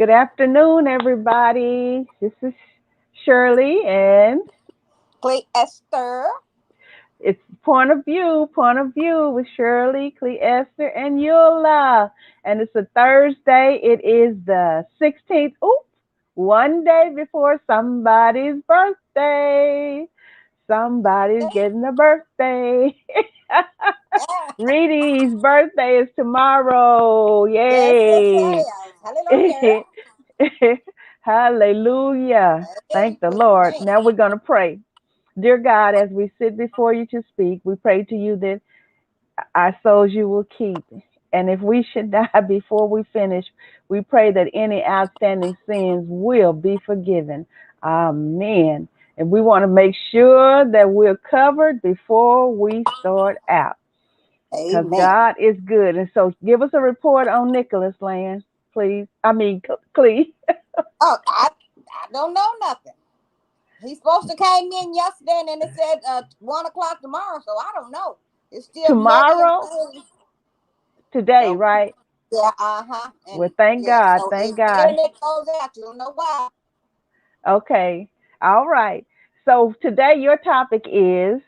Good afternoon, everybody. This is Shirley, and Cleester. it's point of view with Shirley, Cleester, and Eula. And it's a Thursday. It is the 16th. Oops, one day before somebody's birthday. Somebody's getting a birthday. Reedy's birthday is tomorrow. Yes, it Yay. is. Hallelujah. Hallelujah. Yes, Thank the Lord. amen. Now we're going to pray. Dear God, as we sit before you to speak, we pray to you that our souls you will keep. And if we should die before we finish, we pray that any outstanding sins will be forgiven. Amen. And we want to make sure that we're covered before we start out because Amen. God is good. And so give us a report on Nicholas Land, please. Clee. Oh, I don't know nothing. He's supposed to came in yesterday and then it said 1 o'clock tomorrow, so I don't know. It's still muddy and Tomorrow, things. today, So right? yeah, uh-huh. Well, And thank yeah, God. so Thank if God. internet goes out, you don't know why. Okay. All right. So today your topic is,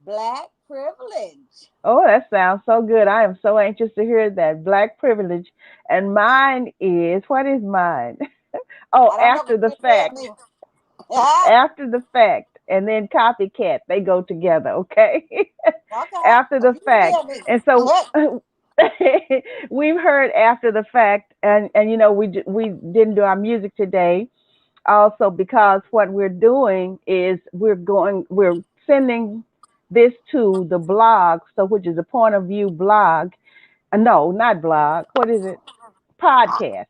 Black privilege. oh, that sounds so good. I am so anxious to hear that. Black privilege. And mine is, what is mine? Oh, I don't know, after but the you tell fact. me. Okay. After the fact. And then copycat. They go together, okay? After Well, the you fact. tell me. And so we've heard after the fact, and we didn't do our music today also because what we're doing is we're sending this to the blog, so which is a point of view blog. No, not blog. What is it? Podcast.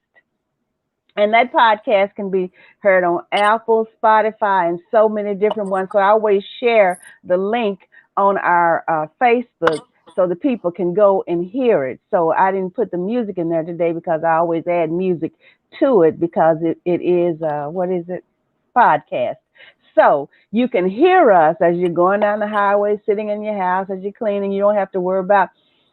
And that podcast can be heard on Apple, Spotify, and so many different ones. So I always share the link on our Facebook so the people can go and hear it. So I didn't put the music in there today because I always add music to it because it is, what is it? Podcast. So you can hear us as you're going down the highway, sitting in your house, as you're cleaning. You don't have to worry about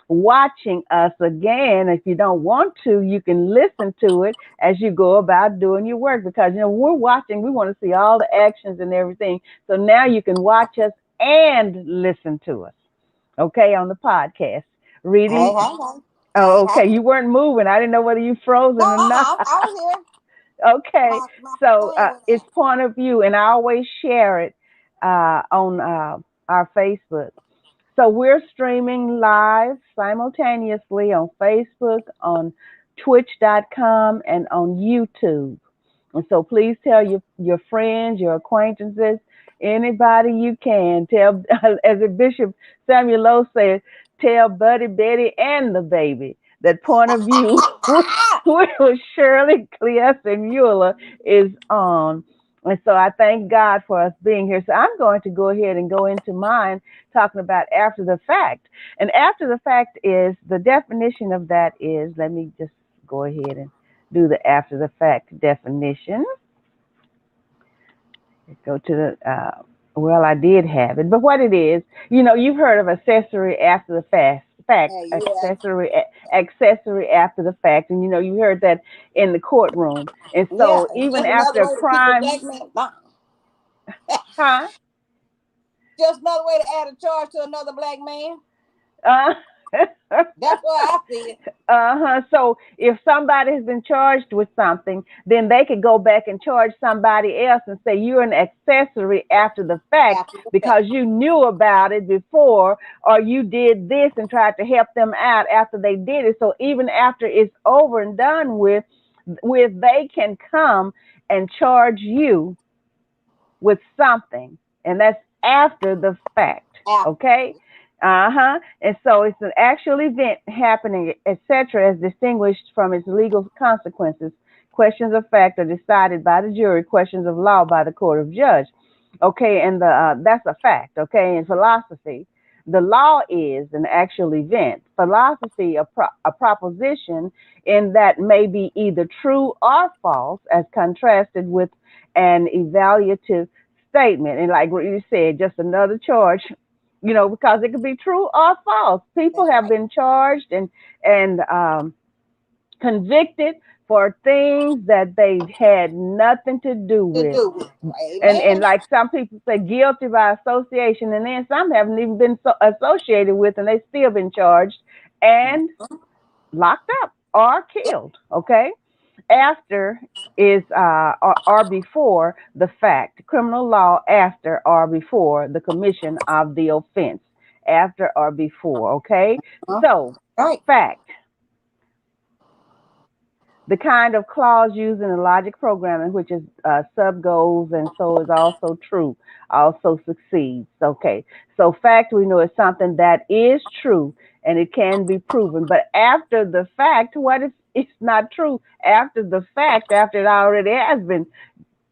watching us again. If you don't want to, you can listen to it as you go about doing your work because when we're watching, we want to see all the actions and everything. So now you can watch us and listen to us, okay, on the podcast. Hey, Reedy, hey, hey. oh, Hey, okay, hey. you weren't moving. I didn't know whether you No, frozen or not. I was here. Okay, My so thing went it's out. point of view, and I always share it on our Facebook. So we're streaming live simultaneously on Facebook, on Twitch.com, and on YouTube. And so please tell your friends, your acquaintances, anybody you can. Tell, as the Bishop Samuel Lowe said, tell Buddy, Betty, and the baby that point of view with Shirley, Cleester, and Eula is on. And so I thank God for us being here. So I'm going to go ahead and go into mine talking about after the fact. And after the fact is the definition of that is, let me just go ahead and do the after the fact definition. Go to the, well, I did have it, but what it is, you've heard of accessory after the fact, Yeah, accessory after the fact, and you heard that in the courtroom. And yeah. so It's even just after another a way to keep a crime, black man down. huh? Just another way to add a charge to another black man. Uh, That's what I see it. uh-huh. So if somebody has been charged with something, then they could go back and charge somebody else and say you're an accessory after the fact After the fact. because you knew about it before or you did this and tried to help them out after they did it. So even after it's over and done with they can come and charge you with something, and that's after the fact. After. Okay. Uh-huh. And so it's an actual event happening, etc., as distinguished from its legal consequences. Questions of fact are decided by the jury, questions of law by the court of judge. Okay, and that's a fact. Okay, in philosophy, the law is an actual event. Philosophy, a proposition in that may be either true or false, as contrasted with an evaluative statement. And like what you said, just another charge, because it could be true or false. People That's have right. been charged and convicted for things that they had nothing to do with. And Amen. like some people say, guilty by association, and then some haven't even been associated with, and they still been charged and locked up or killed. Okay, after is or before the fact. Criminal law after or before the commission of the offense. After or before. Okay, so Right. fact. The kind of clause used in the logic programming, which is sub goals and so is also true, also succeeds. Okay, so fact we know is something that is true and it can be proven. But after the fact, what if it's not true? After the fact, after it already has been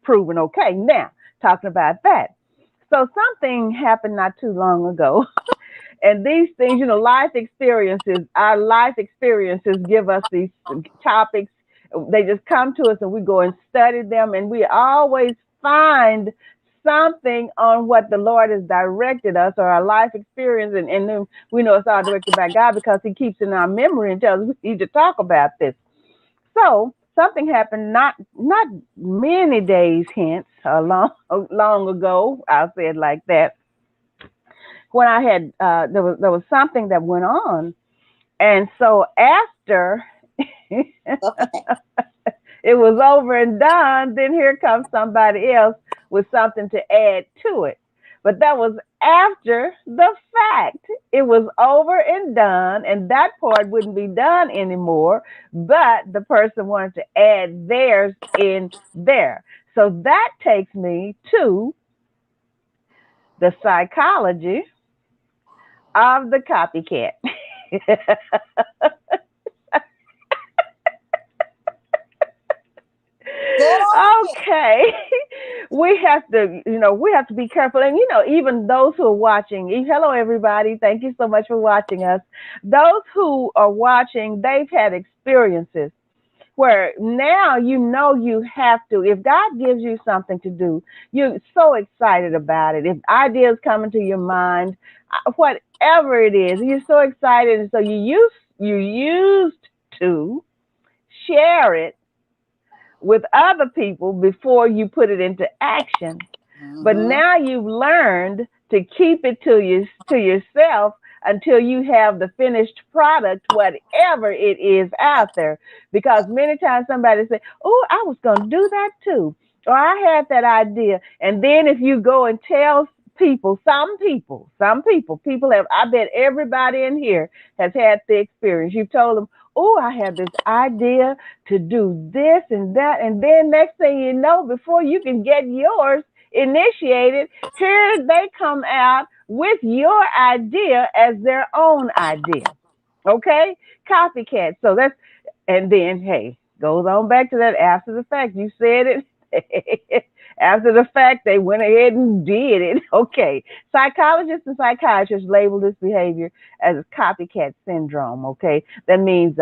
proven. Okay, now talking about that. So something happened not too long ago. And these things, life experiences, our life experiences give us these topics. They just come to us and we go and study them, and we always find something on what the Lord has directed us or our life experience. And then we know it's all directed by God because He keeps in our memory and tells us we need to talk about this. So something happened not many days hence, long ago. I'll say it like that, when I had there was something that went on, and so after it was over and done, then here comes somebody else with something to add to it. But that was after the fact. It was over and done, and that part wouldn't be done anymore, but the person wanted to add theirs in there. So that takes me to the psychology of the copycat. Okay. We have to be careful. And, even those who are watching, hello, everybody. Thank you so much for watching us. Those who are watching, they've had experiences where now you have to, if God gives you something to do, you're so excited about it. If ideas come into your mind, whatever it is, you're so excited. And so you used to share it with other people before you put it into action. But now you've learned to keep it to yourself until you have the finished product, whatever it is out there. Because many times somebody say, "Oh, I was going to do that too," or "I had that idea," and then if you go and tell people, some people have, I bet everybody in here has had the experience. You've told them, "Oh, I have this idea to do this and that," and then next thing you know, before you can get yours initiated, here they come out with your idea as their own idea. Okay? Copycat. So and then, hey, goes on back to that after the fact. You said it. After the fact, they went ahead and did it. Okay. Psychologists and psychiatrists label this behavior as copycat syndrome. Okay. That means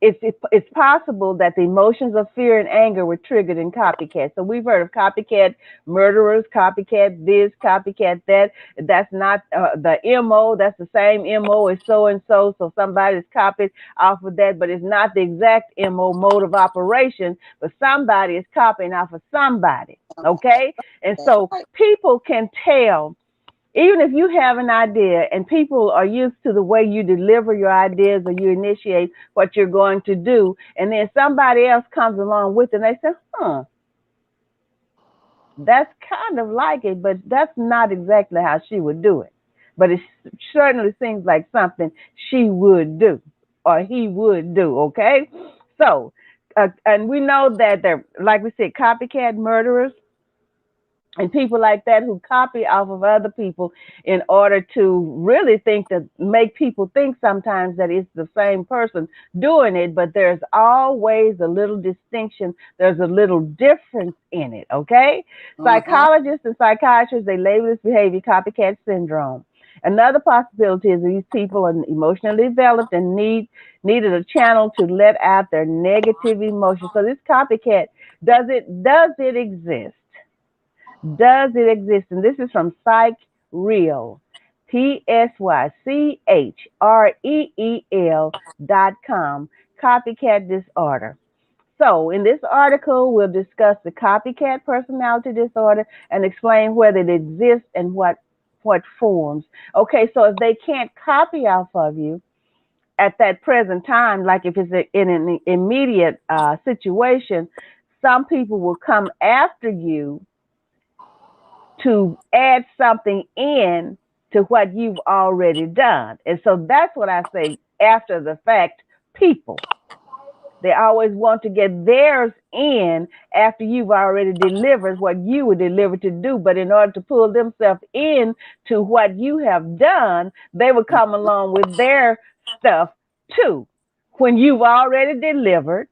it's possible that the emotions of fear and anger were triggered in copycats. So we've heard of copycat murderers, copycat this, copycat that. That's not the MO. That's the same MO as so and so. So somebody's copied off of that, but it's not the exact MO, mode of operation. But somebody is copying off of somebody. Okay, and so people can tell. Even if you have an idea and people are used to the way you deliver your ideas or you initiate what you're going to do, and then somebody else comes along with it and they say, that's kind of like it, but that's not exactly how she would do it. But it certainly seems like something she would do or he would do, okay? So, and we know that they're, like we said, copycat murderers, and people like that who copy off of other people in order to really make people think sometimes that it's the same person doing it, but there's always a little distinction. There's a little difference in it, okay? Psychologists and psychiatrists, they label this behavior copycat syndrome. Another possibility is these people are emotionally developed and needed a channel to let out their negative emotions. So this copycat, does it exist? Does it exist? And this is from Psych Real. PsyChreel.com, Copycat Disorder. So, in this article, we'll discuss the copycat personality disorder and explain whether it exists and what forms. Okay, so if they can't copy off of you at that present time, like if it's in an immediate situation, some people will come after you to add something in to what you've already done. And so that's what I say after the fact people. They always want to get theirs in after you've already delivered what you were delivered to do. But in order to pull themselves in to what you have done, they will come along with their stuff too. When you've already delivered,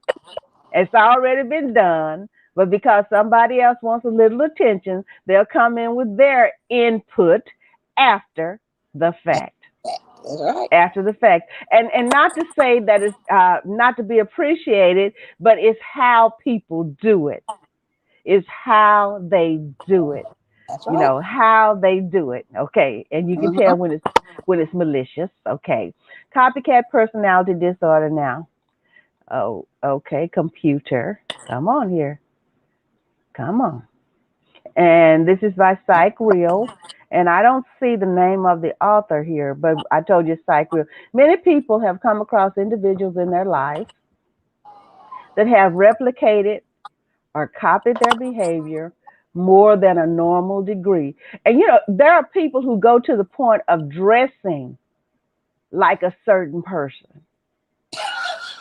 it's already been done, but because somebody else wants a little attention, they'll come in with their input after the fact. That's right. After the fact. And not to say that it's not to be appreciated, but it's how people do it. It's how they do it. That's You right. know, how they do it. Okay. And you can tell when it's malicious. Okay. Copycat personality disorder now. Oh, okay, computer. Come on here. Come on. And this is by Psych And I don't see the name of the author here, but I told you Psych Many people have come across individuals in their life that have replicated or copied their behavior more than a normal degree. And there are people who go to the point of dressing like a certain person.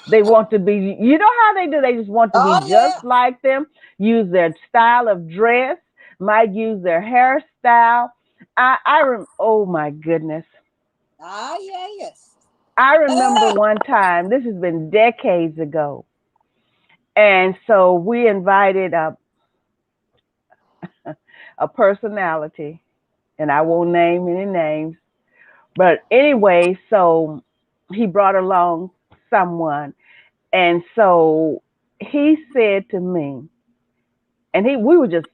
They want to be, you know how they do? They just want to be Oh just yeah. like them, use their style of dress, might use their hairstyle. Oh my goodness. Ah yeah, yes. I remember one time, this has been decades ago. And so we invited a personality, and I won't name any names. But anyway, so he brought along someone. And so he said to me, and we were just,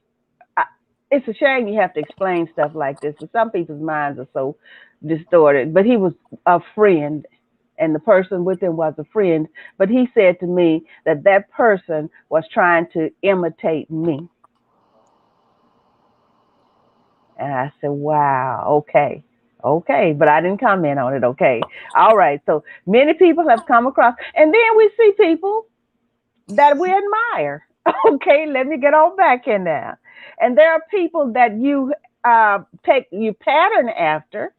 it's a shame you have to explain stuff like this, but some people's minds are so distorted. But he was a friend, and the person with him was a friend. But he said to me that that person was trying to imitate me. And I said, wow, okay, but I didn't comment on it. Okay, all right. So many people have come across, and then we see people that we admire. Okay, let me get on back in there. And there are people that you pattern after.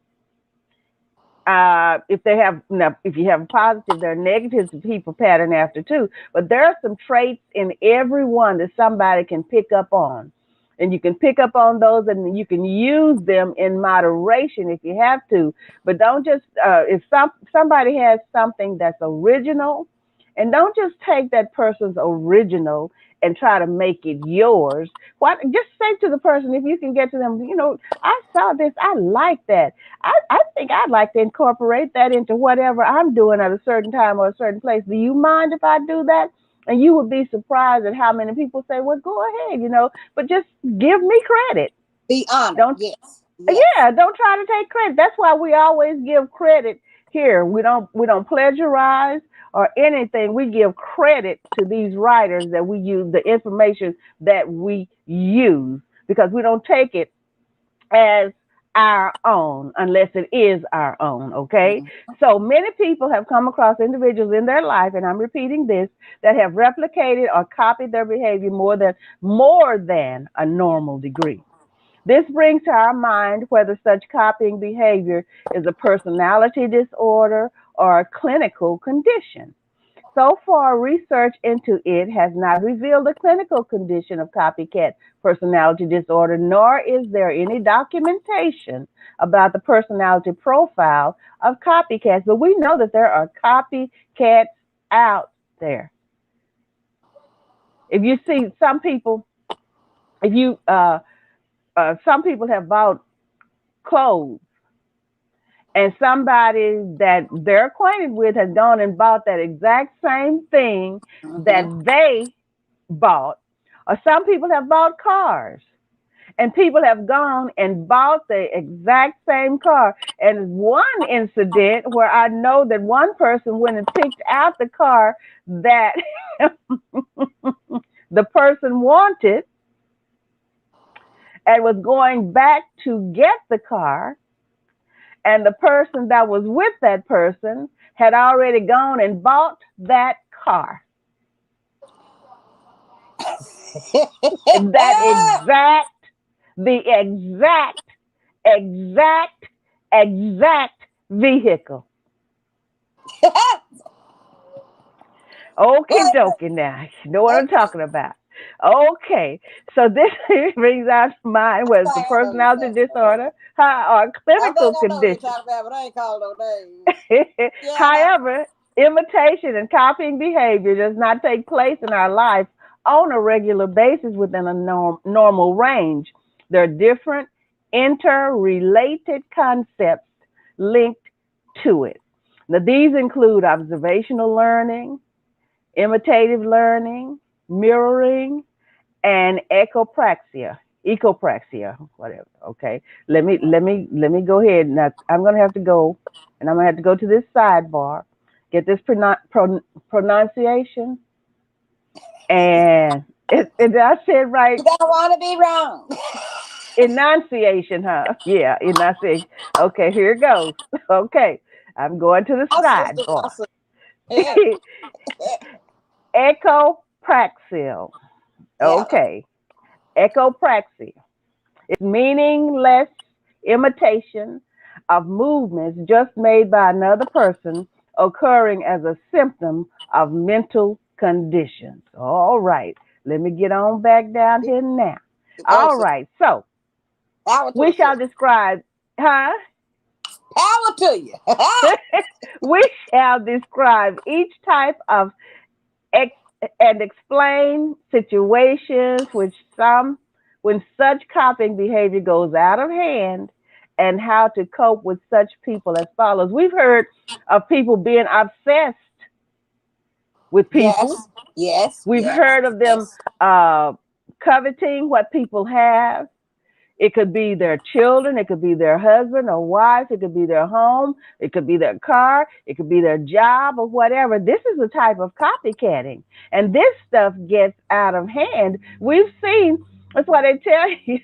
If you have a positive, there are negatives that people pattern after too. But there are some traits in everyone that somebody can pick up on. And you can pick up on those and you can use them in moderation if you have to. But don't just, if somebody has something that's original, and don't just take that person's original and try to make it yours. Why, just say to the person, if you can get to them, I saw this, I like that. I think I'd like to incorporate that into whatever I'm doing at a certain time or a certain place. Do you mind if I do that? And you would be surprised at how many people say, well, go ahead, but just give me credit. Be honored. Don't, yes. Yeah, don't try to take credit. That's why we always give credit here. We don't plagiarize or anything. We give credit to these writers that we use, the information that we use, because we don't take it as our own unless it is our own. Okay. So many people have come across individuals in their life, and I'm repeating this, that have replicated or copied their behavior more than a normal degree. This brings to our mind whether such copying behavior is a personality disorder or a clinical condition. So far, research into it has not revealed a clinical condition of copycat personality disorder, nor is there any documentation about the personality profile of copycats. But we know that there are copycats out there. If you see some people, some people have bought clothes, and somebody that they're acquainted with has gone and bought that exact same thing that they bought. Or some people have bought cars, And people have gone and bought the exact same car. And one incident where I know that one person went and picked out the car that the person wanted and was going back to get the car. And the person that was with that person had already gone and bought that car. That exact vehicle. Okay, dokie now. You know what I'm talking about. Okay, so this brings out to mind was the personality disorder or clinical I know you're condition. talking about, but I ain't called no names. Yeah, However, imitation and copying behavior does not take place in our life on a regular basis within a normal range. There are different interrelated concepts linked to it. Now, these include observational learning, imitative learning, mirroring, and ecopraxia, whatever. Okay, let me go ahead. Now I'm gonna have to go, and I'm gonna have to go to this sidebar, get this pronunciation, and I said right. you don't want to be wrong. Enunciation, huh? Yeah, enunciation. Okay, here it goes. Okay, I'm going to the sidebar. Yeah, Ecopraxia. yeah. Okay, ecopraxia. It's meaningless imitation of movements just made by another person occurring as a symptom of mental conditions. All right, let me get on back down here now. All right, so Power to we us. shall describe, huh? Power to you. We shall describe each type of ex- and explain situations when such copying behavior goes out of hand and how to cope with such people as follows. We've heard of people being obsessed with people. Yes, yes, We've yes, heard of them yes. coveting what people have. It could be their children, it could be their husband or wife, it could be their home, it could be their car, it could be their job or whatever. This is a type of copycatting. And this stuff gets out of hand. We've seen, that's why they tell you,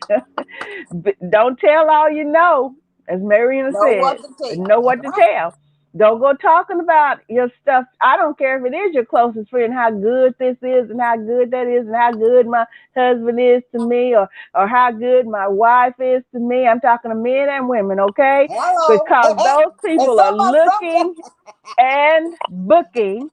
don't tell all you know, as Mariana Know what said, to tell. know That's what to right. tell. Don't go talking about your stuff. I don't care if it is your closest friend, how good this is and how good that is and how good my husband is to me or how good my wife is to me. I'm talking to men and women, okay? Hello. Because those And people so are much looking from and booking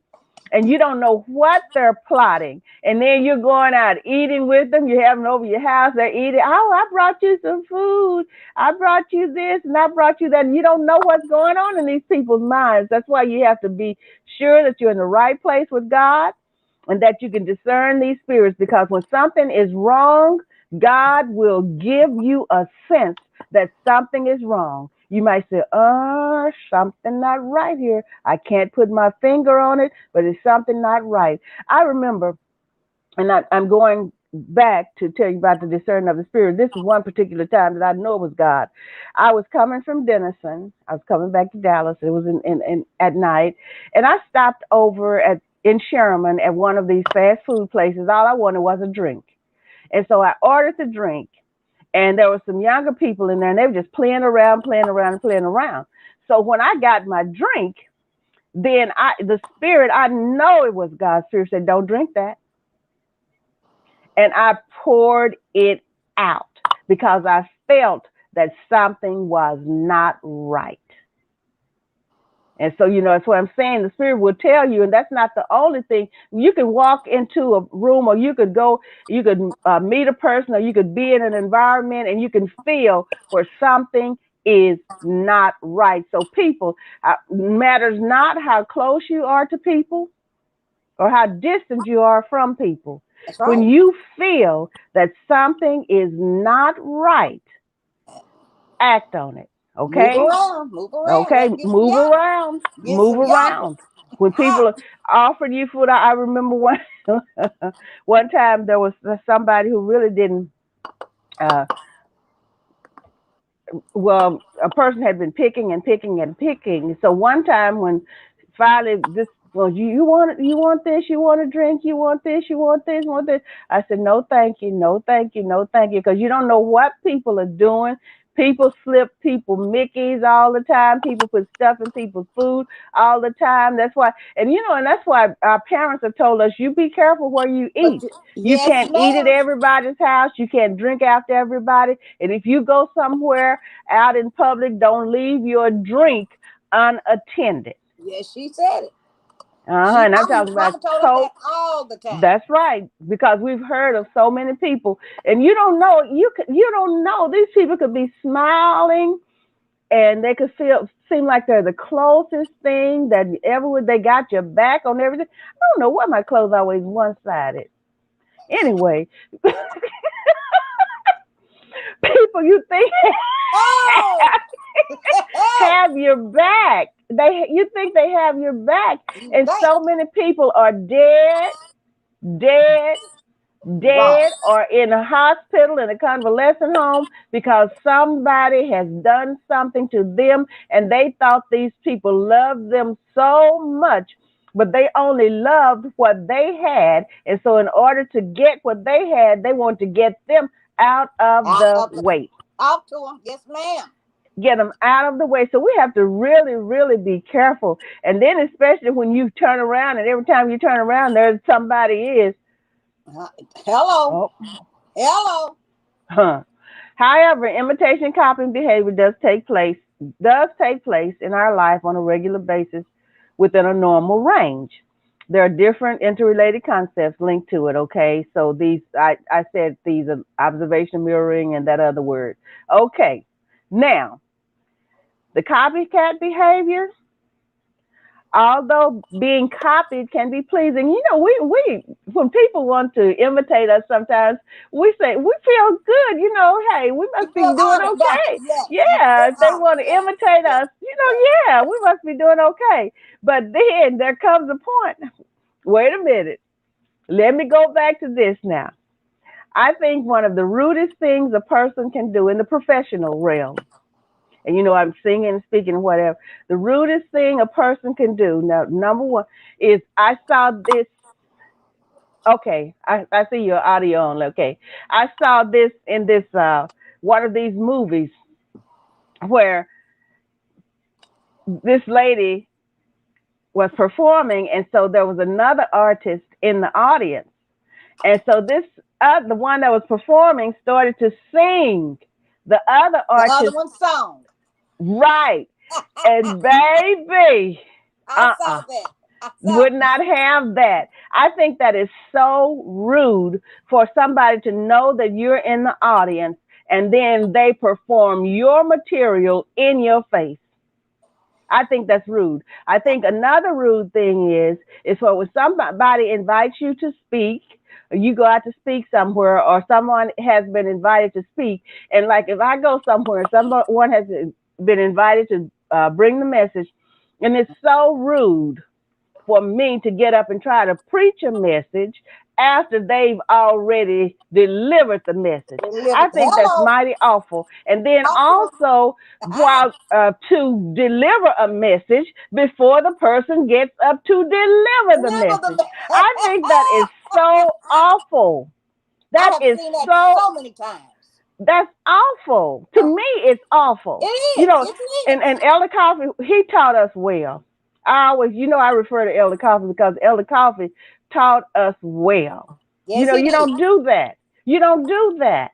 and you don't know what they're plotting. And then you're going out eating with them. You're having over your house. They're eating. Oh, I brought you some food. I brought you this and I brought you that. And you don't know what's going on in these people's minds. That's why you have to be sure that you're in the right place with God and that you can discern these spirits. Because when something is wrong, God will give you a sense that something is wrong. You might say, something not right here. I can't put my finger on it, but it's something not right. I remember, and I'm going back to tell you about the discerning of the spirit. This is one particular time that I know it was God. I was coming from Denison. I was coming back to Dallas. It was in at night. And I stopped over in Sherman at one of these fast food places. All I wanted was a drink. And so I ordered the drink. And there were some younger people in there, and they were just playing around, playing around, and playing around. So when I got my drink, then the spirit, I know it was God's spirit, said, don't drink that. And I poured it out because I felt that something was not right. And so, that's what I'm saying. The spirit will tell you, and that's not the only thing. You can walk into a room, or you could meet a person, or you could be in an environment, and you can feel where something is not right. So people, matters not how close you are to people or how distant you are from people. That's When right. you feel that something is not right, act on it. Move Okay? around. Move around. Okay, Let's get some move yonder. around, Get move some yonder. around. When people offered you food, I remember one time there was somebody who really didn't well, a person had been picking and picking and picking. So one time when finally this, well, you want this, you want a drink, you want this, you want this, you want this. I said, no, thank you, no, thank you, no, thank you, because you don't know what people are doing. People slip people Mickeys all the time. People put stuff in people's food all the time. That's why, and that's why our parents have told us, you be careful where you But eat. You yes, can't eat at ma'am. everybody's house. You can't drink after everybody. And if you go somewhere out in public, don't leave your drink unattended. Yes, she said it. And I'm talking about Mama told us that Coke. all the time. That's right, because we've heard of so many people, and you don't know. You don't know, these people could be smiling, and they could seem like they're the closest thing that ever would. They got your back on everything. I don't know why my clothes always one sided. Anyway, people you think Oh, have your back. You think they have your back, you and think so many people are dead, wrong. dead, or in a hospital, in a convalescent home, because somebody has done something to them, and they thought these people loved them so much, but they only loved what they had, and so in order to get what they had, they want to get them out of Out the of the way. talk to them. Yes, ma'am. Get them out of the way. So we have to really, really be careful. And then, especially when you turn around, and every time you turn around, there's somebody is. Uh, Hello, Oh, hello. huh. However, imitation copying behavior does take place in our life on a regular basis within a normal range. There are different interrelated concepts linked to it, okay? So I said these are observation, mirroring, and that other word. Okay. Now, the copycat behavior, although being copied can be pleasing, we when people want to imitate us, sometimes we say we feel good. Hey, we You must be feel doing honored, don't okay. you? Yes, you Yeah, feel if they honored. want to Yes, imitate yes, us, yes. yeah, we must be doing okay. But then there comes a point. Wait a minute. Let me go back to this now. I think one of the rudest things a person can do in the professional realm, and I'm singing and speaking and whatever. The rudest thing a person can do, now, number one, is I saw this. Okay, I see your audio on. Okay, I saw this in this one of these movies where this lady was performing, and so there was another artist in the audience, and so this the one that was performing started to sing the other The other artist one song. right, and baby, I uh-uh. saw that. I saw Would not have that. I think that is so rude for somebody to know that you're in the audience and then they perform your material in your face. I think that's rude. I think another rude thing is when somebody invites you to speak, or you go out to speak somewhere, or someone has been invited to speak, and like if I go somewhere, someone has been invited to bring the message, and it's so rude for me to get up and try to preach a message after they've already delivered the message. I delivered. think that's Hello. mighty awful. And then Talk to them. also, while to deliver a message before the person gets up to deliver the Deliver message. the. I think that is so awful. I That have is seen that so so many times. that's awful. To Uh, me, it's it awful. is. It And is. Elder Coffee, he taught us well. I always, I refer to Elder Coffee because Elder Coffee taught us well. Yes, he You did. don't do that. You don't do that.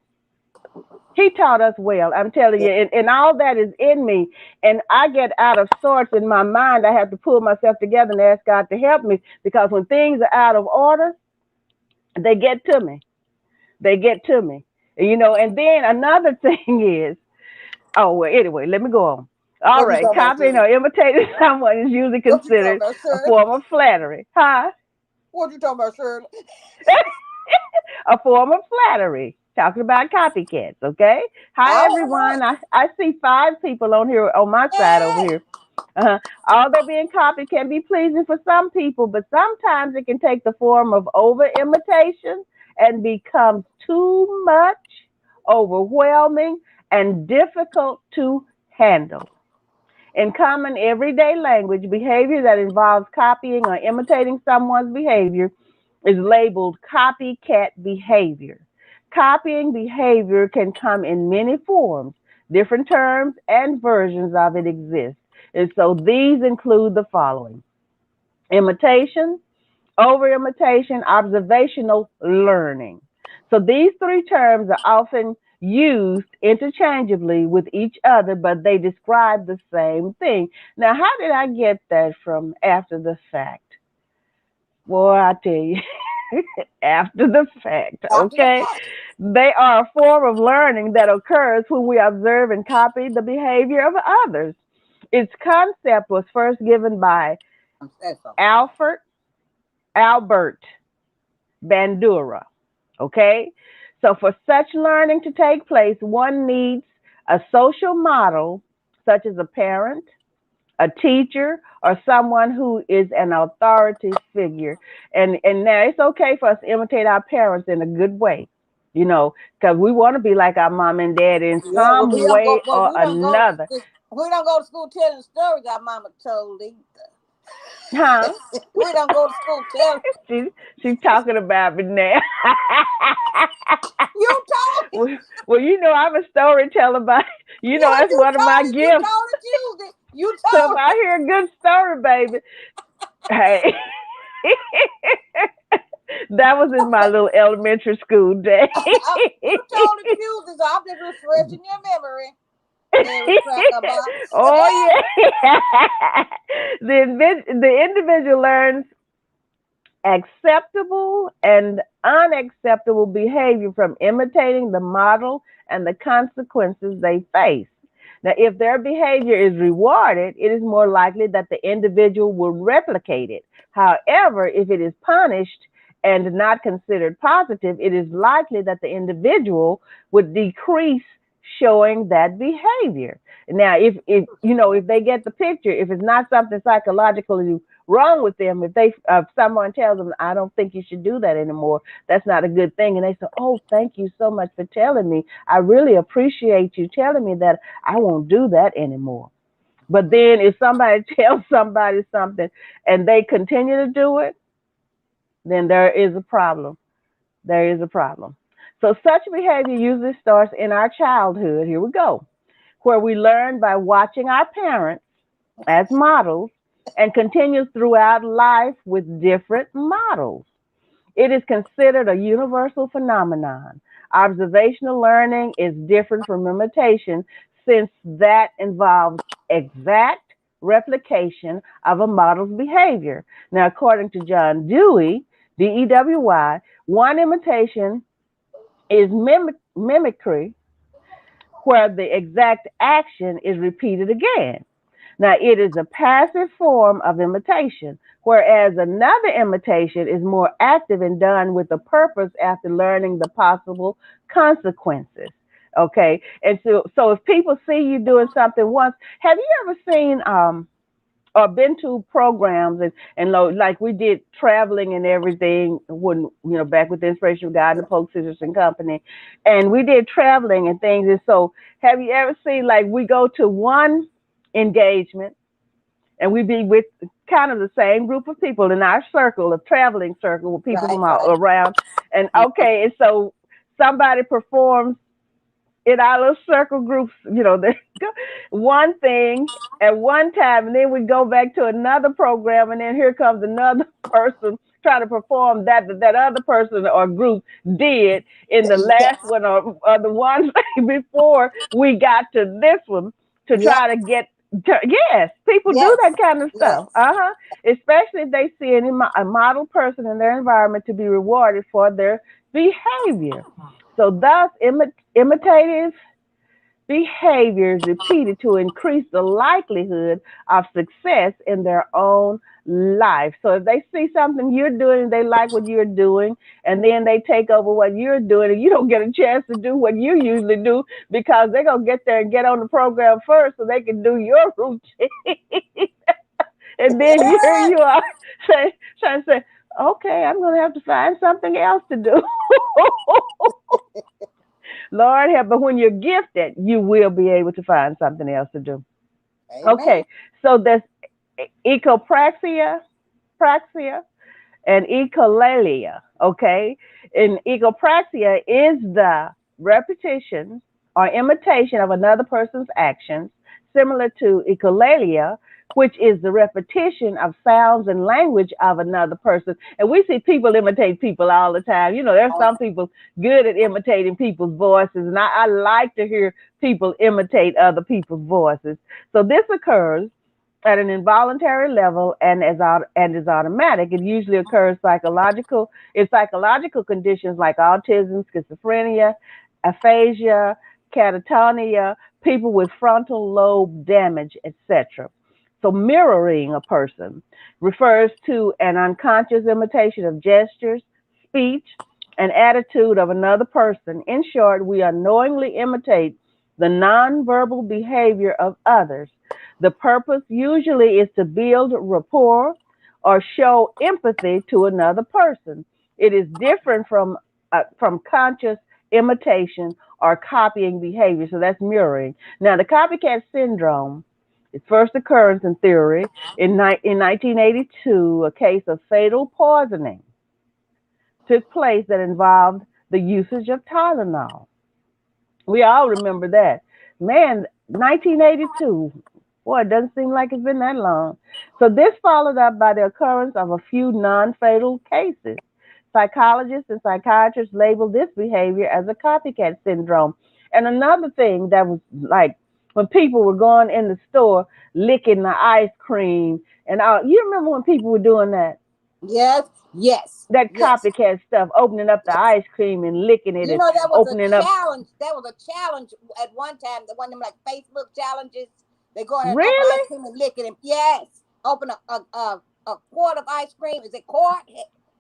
He taught us well. I'm telling Yes. you, and all that is in me. And I get out of sorts in my mind. I have to pull myself together and ask God to help me because when things are out of order, they get to me. They get to me. And then another thing is, oh, well, anyway, let me go on. All What you right, talking about, copying Shirley? or imitating someone is usually What you talking considered about, a Shirley? form of flattery. Huh? What you talking about, Shirley? A form of flattery. Talking about copycats, okay? Hi, All right. everyone. I see 5 people on here on my side over Hey. here. Although being copied can be pleasing for some people, but sometimes it can take the form of over imitation and becomes too much, overwhelming, and difficult to handle. In common everyday language, behavior that involves copying or imitating someone's behavior is labeled copycat behavior. Copying behavior can come in many forms. Different terms and versions of it exist. And so these include the following: imitation, over imitation, observational learning. So these three terms are often used interchangeably with each other, but they describe the same thing. Now, how did I get that from after the fact? Boy, I tell you, after the fact, After the okay? fact. They are a form of learning that occurs when we observe and copy the behavior of others. Its concept was first given by So. Albert Bandura. Okay? So for such learning to take place, one needs a social model, such as a parent, a teacher, or someone who is an authority figure. And now it's okay for us to imitate our parents in a good way, because we want to be like our mom and dad in Yeah, well, some we don't go. way Well, or another. we don't go to school telling stories our mama told either. Huh? We don't go to school telling. she, she's talking about me now. You told me. Well, I'm a storyteller, but Yeah, that's you one of my told it. You gifts. told it Tuesday. You So if told I it. hear a good story, baby, hey, that was in my little elementary school day. You told it Tuesday, so I'm just refreshing your memory. Mary Crackerbox. Oh yeah. The individual learns acceptable and unacceptable behavior from imitating the model and the consequences they face. Now, if their behavior is rewarded, it is more likely that the individual will replicate it. However, if it is punished and not considered positive, it is likely that the individual would decrease showing that behavior. Now, if they get the picture, if it's not something psychologically wrong with them, if someone tells them, I don't think you should do that anymore, that's not a good thing, and they say, oh, thank you so much for telling me, I really appreciate you telling me that, I won't do that anymore. But then if somebody tells somebody something and they continue to do it, then there is a problem. There is a problem. So such behavior usually starts in our childhood. Here we go, where we learn by watching our parents as models and continues throughout life with different models. It is considered a universal phenomenon. Observational learning is different from imitation since that involves exact replication of a model's behavior. Now, according to John Dewey, Dewey, one imitation is mimicry, where the exact action is repeated again. Now, it is a passive form of imitation, whereas another imitation is more active and done with a purpose after learning the possible consequences. Okay, and so if people see you doing something once, have you ever seen or been to programs and like we did traveling and everything when back with the Inspirational Guide and the Polk Scissors and Company, and we did traveling and things. And so have you ever seen, like, we go to one engagement and we be with kind of the same group of people in our circle, a traveling circle with people Right, from all right. around, and Mhm. okay, and so somebody performs in our little circle groups, they go one thing at one time, and then we go back to another program, and then here comes another person trying to perform that other person or group did in the last Yes. one or the one before we got to this one to Yep. try to get. Yes, people do Yes. that kind of stuff. Yes. Especially if they see a model person in their environment to be rewarded for their behavior. So thus, imitative behaviors repeated to increase the likelihood of success in their own life. So if they see something you're doing and they like what you're doing, and then they take over what you're doing, and you don't get a chance to do what you usually do because they're going to get there and get on the program first so they can do your routine. And then here Yes. you are trying to say, okay, I'm going to have to find something else to do. Lord help, but when you're gifted, you will be able to find something else to do. Amen. Okay, so there's praxia, and echolalia. Okay, and egopraxia is the repetition or imitation of another person's actions, similar to echolalia, which is the repetition of sounds and language of another person. And we see people imitate people all the time. You know, there's some people good at imitating people's voices, and I like to hear people imitate other people's voices. So this occurs at an involuntary level and is automatic. It usually occurs in psychological conditions like autism, schizophrenia, aphasia, catatonia, people with frontal lobe damage, etc. So mirroring a person refers to an unconscious imitation of gestures, speech, and attitude of another person. In short, we unknowingly imitate the nonverbal behavior of others. The purpose usually is to build rapport or show empathy to another person. It is different from conscious imitation or copying behavior. So that's mirroring. Now, the copycat syndrome, its first occurrence in theory in 1982, a case of fatal poisoning took place that involved the usage of Tylenol. We all remember that. Man, 1982. Boy, it doesn't seem like it's been that long. So this followed up by the occurrence of a few non-fatal cases. Psychologists and psychiatrists label this behavior as a copycat syndrome. And another thing that was like when people were going in the store licking the ice cream and all. You remember when people were doing that? Yes, yes, That yes, copycat stuff, opening up the yes. ice cream and licking it You and know, that was a opening up. challenge. That was a challenge at one time. The one of them like Facebook challenges. They go in and open ice Really? cream and lick it. And yes, open a quart of ice cream. Is it quart?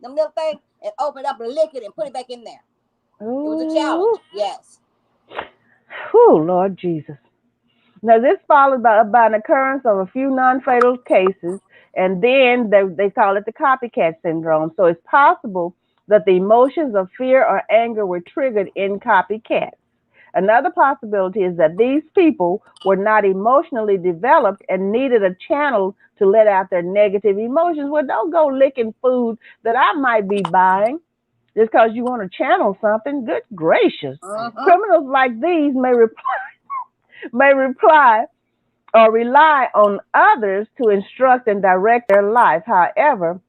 Them little thing, and open it up and lick it and put it back in there. It was a challenge. Ooh. Yes. Whew, Lord Jesus. Now, this followed by an occurrence of a few non-fatal cases, and then they call it the copycat syndrome. So it's possible that the emotions of fear or anger were triggered in copycats. Another possibility is that these people were not emotionally developed and needed a channel to let out their negative emotions. Well, don't go licking food that I might be buying just because you want to channel something. Good gracious. Uh-huh. Criminals like these may reply or rely on others to instruct and direct their life. However,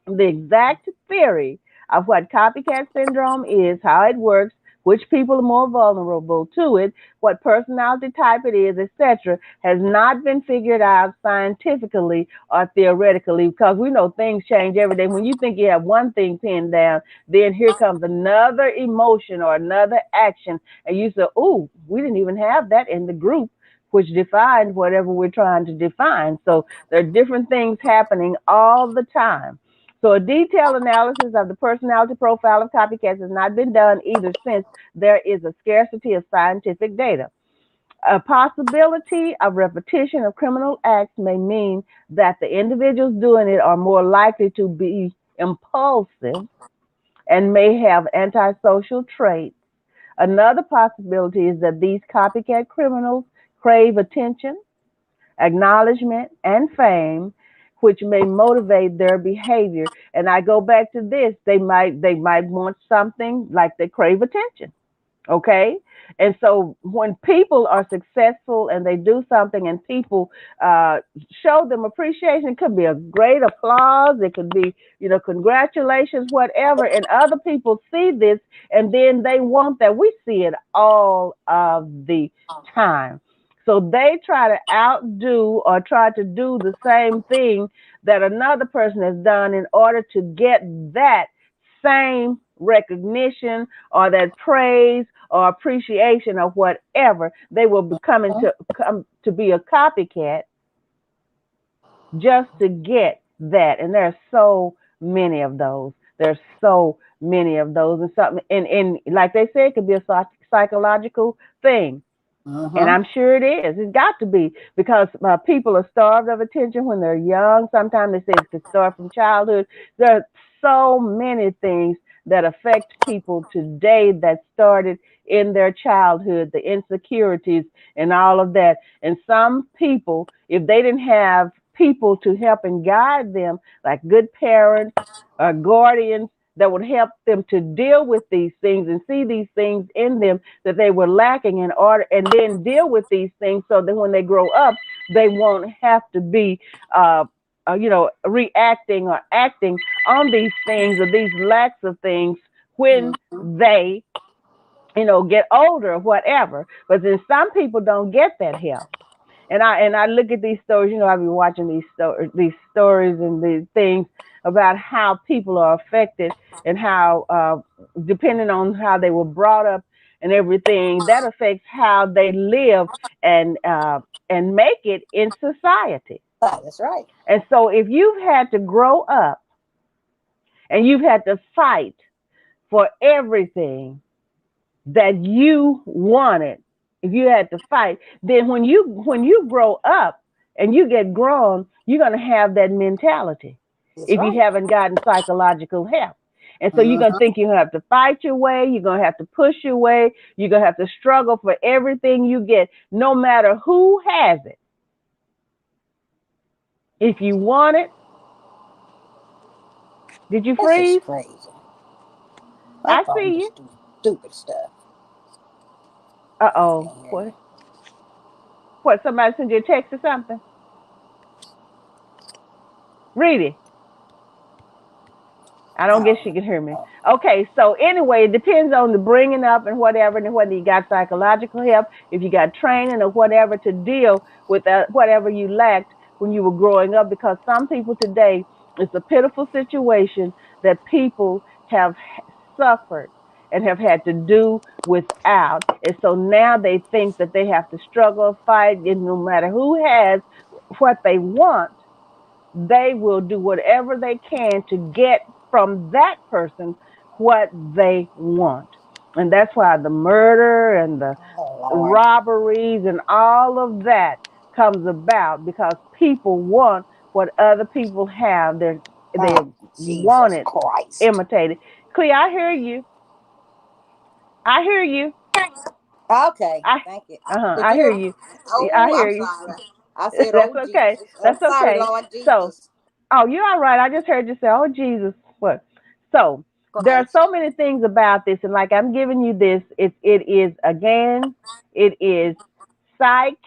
the exact theory of what copycat syndrome is, how it works, which people are more vulnerable to it, what personality type it is, etc., has not been figured out scientifically or theoretically because we know things change every day. When you think you have one thing pinned down, then here comes another emotion or another action, and you say, "Ooh, we didn't even have that in the group." Which defined whatever we're trying to define. So there are different things happening all the time. So a detailed analysis of the personality profile of copycats has not been done either since there is a scarcity of scientific data. A possibility of repetition of criminal acts may mean that the individuals doing it are more likely to be impulsive and may have antisocial traits. Another possibility is that these copycat criminals crave attention, acknowledgement, and fame, which may motivate their behavior. And I go back to this: they might want something like they crave attention. Okay. And so when people are successful and they do something and people uh, show them appreciation, it could be a great applause, it could be, congratulations, whatever. And other people see this and then they want that. We see it all of the time. So they try to outdo or try to do the same thing that another person has done in order to get that same recognition or that praise or appreciation or whatever. They will be coming to come to be a copycat just to get that. And there's so many of those. There's so many of those, and something and like they say, it could be a psychological thing. And Uh-huh. I'm sure it is. It's got to be because people are starved of attention when they're young. Sometimes they say it could start from childhood. There are so many things that affect people today that started in their childhood, the insecurities and all of that. And some people, if they didn't have people to help and guide them, like good parents or guardians that would help them to deal with these things and see these things in them that they were lacking in order, and then deal with these things so that when they grow up, they won't have to be, reacting or acting on these things or these lacks of things when Mm-hmm. they, get older or whatever. But then some people don't get that help. And I look at these stories. I've been watching these stories and these things about how people are affected and how, depending on how they were brought up and everything, that affects how they live and make it in society. That's right. And so, if you've had to grow up and you've had to fight for everything that you wanted, if you had to fight, then when you grow up and you get grown, you're going to have that mentality That's if you right. haven't gotten psychological help. And so you're going to Mm-hmm. think you have to fight your way, you're going to have to push your way, you're going to have to struggle for everything you get, no matter who has it. If you want it, did you This is freeze? crazy. My I phone see you. just do stupid stuff. I Uh-oh. can't hear you. What, somebody send you a text or something? Read it. I don't guess she Oh, can hear me. oh. Okay, so anyway, it depends on the bringing up and whatever, and whether you got psychological help, if you got training or whatever to deal with whatever you lacked when you were growing up. Because some people today, it's a pitiful situation that people have suffered and have had to do without. And so now they think that they have to struggle, fight, and no matter who has what they want, they will do whatever they can to get from that person what they want. And that's why the murder and the Oh, Lord. robberies and all of that comes about, because people want what other people have. They Oh, want Jesus it Christ. imitated. Clea, I hear you. I hear you. Okay, I thank you. Did I you? hear you. Oh, I hear I'm you. sorry. I said, That's "Oh okay. Jesus." I'm That's sorry, okay. Lord So, Jesus oh, you're all right. I just heard you say, "Oh, Jesus." What? So there are so Christ. many things about this, and like I'm giving you this, it is again, it is psych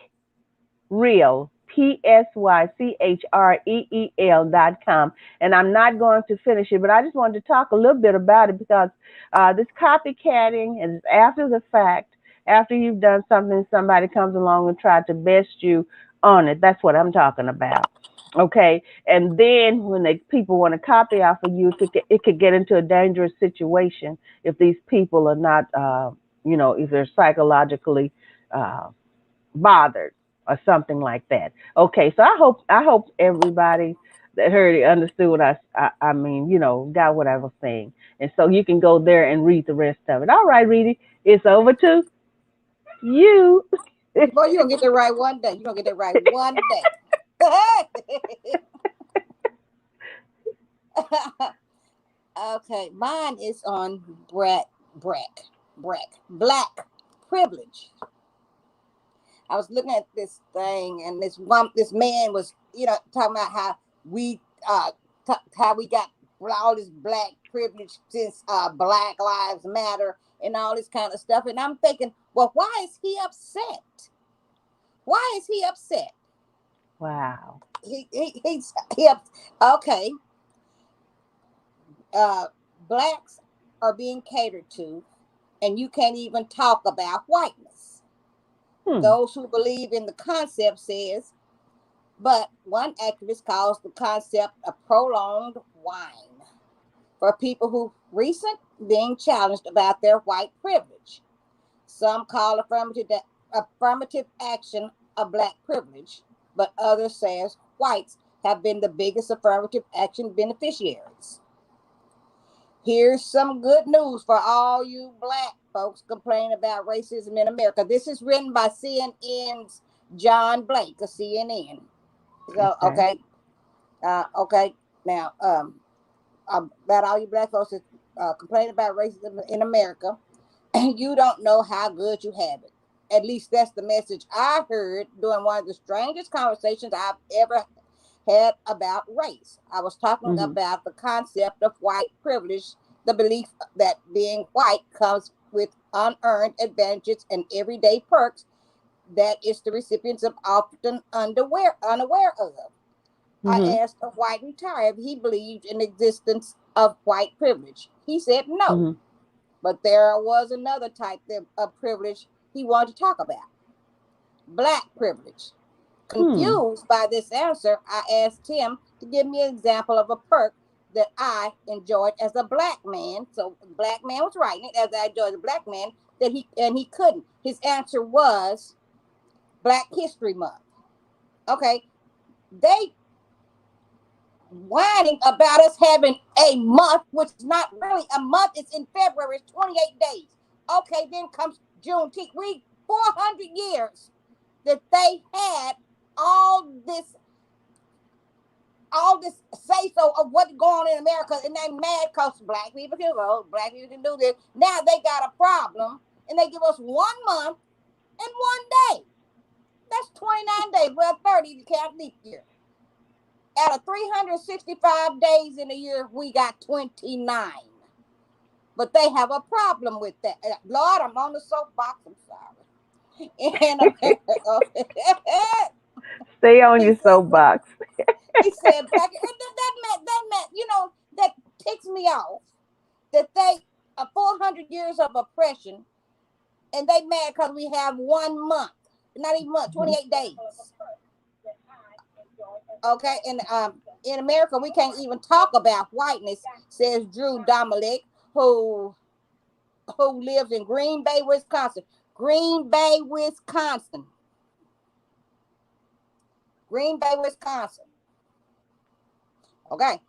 real, PSYCHREEL.com. And I'm not going to finish it, but I just wanted to talk a little bit about it, because this copycatting is after the fact, after you've done something, somebody comes along and tries to best you on it. That's what I'm talking about. Okay, and then when people want to copy off of you, it could get into a dangerous situation if these people are not, if they're psychologically uh, bothered or something like that. Okay, so I hope everybody that heard it understood what I mean, got what I was saying. And so you can go there and read the rest of it. All right, Reedy, it's over to you. Boy, you gonna get that right one day. You gonna get that right one day. Okay, mine is on black privilege. I was looking at this thing, and this man was, talking about how we, how we got all this black privilege since Black Lives Matter and all this kind of stuff. And I'm thinking, well, why is he upset? Why is he upset? Wow. He's okay. Uh, Blacks are being catered to, and you can't even talk about whiteness. Hmm. Those who believe in the concept says, but one activist calls the concept a prolonged whine for people who recent being challenged about their white privilege. Some call affirmative action a black privilege, but others says whites have been the biggest affirmative action beneficiaries. Here's some good news for all you black folks complaining about racism in America. This is written by CNN's John Blake of CNN. So, Okay. okay. Okay. Now, about all you black folks, complaining about racism in America, and you don't know how good you have it. At least that's the message I heard during one of the strangest conversations I've ever had about race. I was talking Mhm. about the concept of white privilege, the belief that being white comes with unearned advantages and everyday perks that is the recipients of often unaware of. I Mhm. asked a white retired if he believed in the existence of white privilege. He said no, Mhm. but there was another type of privilege he wanted to talk about: black privilege. Hmm. Confused by this answer, I asked him to give me an example of a perk that I enjoyed as a black man. So the black man was writing it as I enjoyed as a black man he couldn't. His answer was Black History Month. Okay, they whining about us having a month, which is not really a month. It's in February. It's 28 days. Okay, then comes Juneteenth. We 400 years that they had all this say so of what's going on in America, and they mad because black people can vote, black people can do this. Now they got a problem, and they give us 1 month and 1 day. That's 29 days. Well, 30 if you count leap year. Out of 365 days in a year, we got 29. But they have a problem with that. Lord, I'm on the soapbox. I'm sorry. In America, Stay on he your said, soapbox. he said, black, that, that ticks me off that they, 400 years of oppression, and they mad because we have 1 month, not even month, Mhm. 28 days. Okay, and in America, we can't even talk about whiteness, says Drew Dominic, who lives in Green Bay, Wisconsin. Green Bay, Wisconsin. Green Bay, Wisconsin. Okay,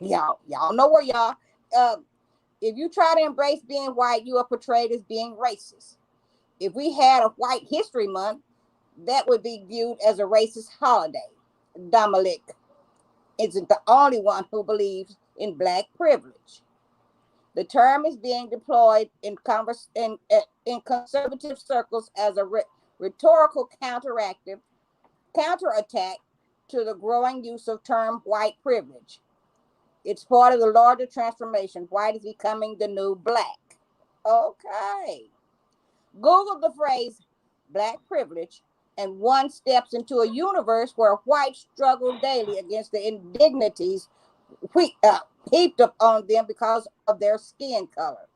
y'all know where y'all. Uh, if you try to embrace being white, you are portrayed as being racist. If we had a White History Month, that would be viewed as a racist holiday. Dominic isn't the only one who believes in black privilege. The term is being deployed in conservative circles as a rhetorical counterattack to the growing use of term white privilege. It's part of the larger transformation. White is becoming the new black. Okay. Google the phrase black privilege, and one steps into a universe where whites struggle daily against the indignities heaped upon them because of their skin color.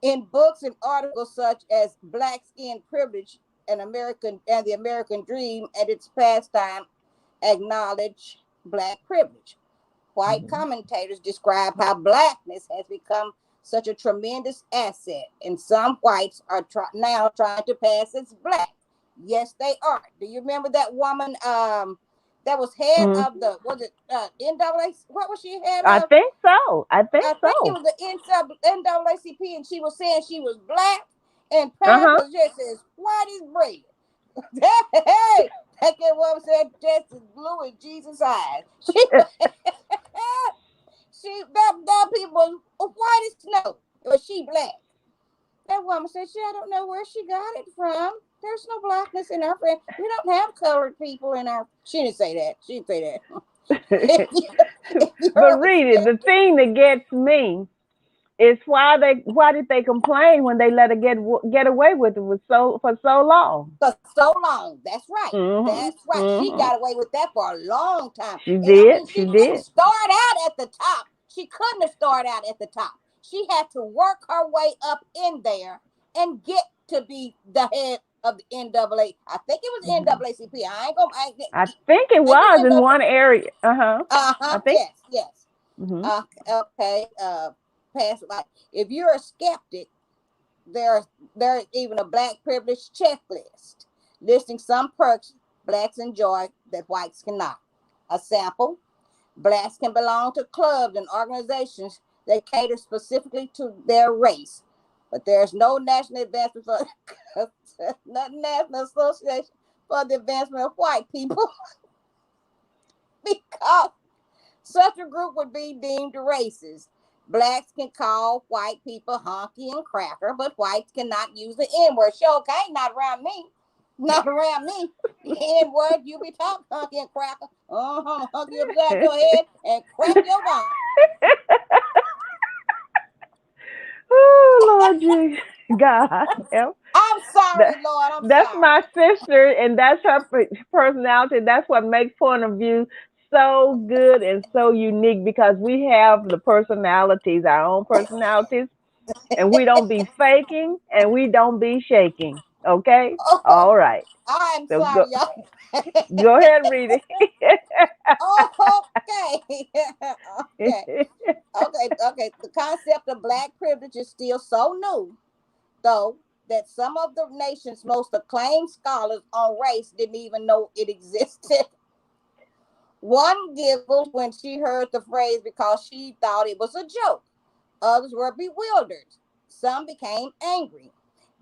In books and articles such as Black Skin Privilege and the American Dream and its pastime acknowledge black privilege. White Mhm. commentators describe how blackness has become such a tremendous asset, and some whites are now trying to pass as black. Yes, they are. Do you remember that woman that was head Mhm. of the, was it NAA? What was she head I of? think so. I think I think it so. was the NAACP, and she was saying she was black, and Uh Prime huh. was just as white as bread. Hey, that good woman said just as blue as Jesus' eyes. That people was white as snow, but she black. That woman said, I don't know where she got it from. There's no blackness in our friend. We don't have colored people in our. She didn't say that. She didn't say that. If you But heard read it. The thing that gets me is why did they complain when they let her get away with it for so long? for so long. That's right. Mhm. That's right. She Mhm. got away with that for a long time. She And I did. mean, She she didn't did. start out at the top. She couldn't have started out at the top. She had to work her way up in there and get to be the head of the NAA. I think it was Mhm. NAACP. I ain't gonna. I think it I think was it's in NAA. one area. Uh huh. I think. Yes. Yes. Mhm. Okay. Pass like if you're a skeptic, there there's even a black privilege checklist listing some perks blacks enjoy that whites cannot. A sample: blacks can belong to clubs and organizations that cater specifically to their race, but there's no national advancement for not national association for the advancement of white people because such a group would be deemed racist. Blacks can call white people honky and cracker, but whites cannot use the N-word. Sure, okay, not around me. Not around me. The N-word, you be talking honky and cracker. Uh-huh, hunk you upside your head and crack your dime. Oh Lord Jesus, God, help. I'm That, sorry, Lord, I'm that's sorry. my sister, and that's her personality. That's what makes point of view so good and so unique because we have the personalities, our own personalities, and we don't be faking and we don't be shaking. Okay, Oh, all right. I'm So sorry, y'all. go ahead, read Oh, okay. Okay. it. Okay. The concept of black privilege is still so new, though, that some of the nation's most acclaimed scholars on race didn't even know it existed. One giggled when she heard the phrase because she thought it was a joke. Others were bewildered. Some became angry.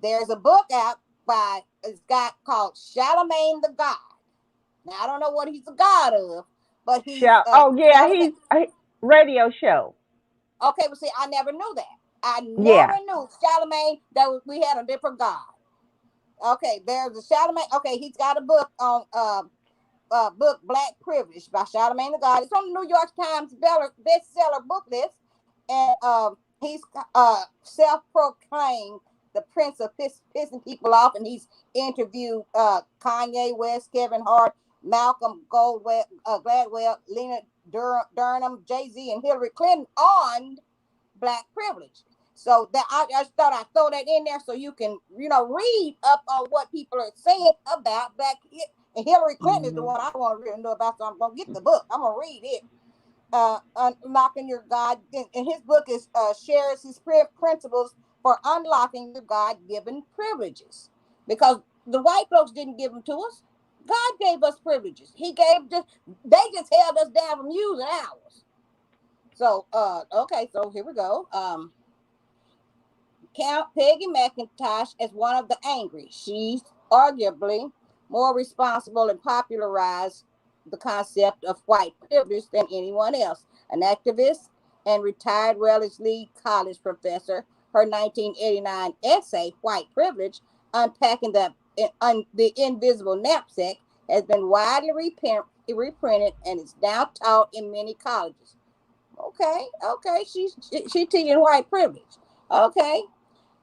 There's a book out by a guy called Charlemagne the God. Now, I don't know what he's a god of, but he's Oh yeah, Charlemagne. he's radio show. Okay, well, see, I never knew that. I never Yeah, knew Charlemagne that we had a different god. Okay, there's a Charlemagne. Okay, he's got a book on book Black Privilege by Charlemagne the God. It's on the New York Times bestseller book list, and he's self-proclaimed the prince of pissing people off, and he's interviewed Kanye West, Kevin Hart, Malcolm Gladwell, Lena Dunham, Jay-Z, and Hillary Clinton on black privilege. So that I just thought I'd throw that in there so you can, read up on what people are saying about black. And Hillary Clinton is the hmm one I want to really know about, so I'm gonna get the book. I'm gonna read it. Unlocking your God, and his book is shares his principles for unlocking your God-given privileges, because the white folks didn't give them to us. God gave us privileges. They just held us down from using ours. So okay, so here we go. Count Peggy McIntosh as one of the angry. She's arguably more responsible and popularized the concept of white privilege than anyone else. An activist and retired Wellesley College professor, her 1989 essay, White Privilege, unpacking the invisible knapsack, has been widely reprinted and is now taught in many colleges. Okay, she teaching white privilege. Okay,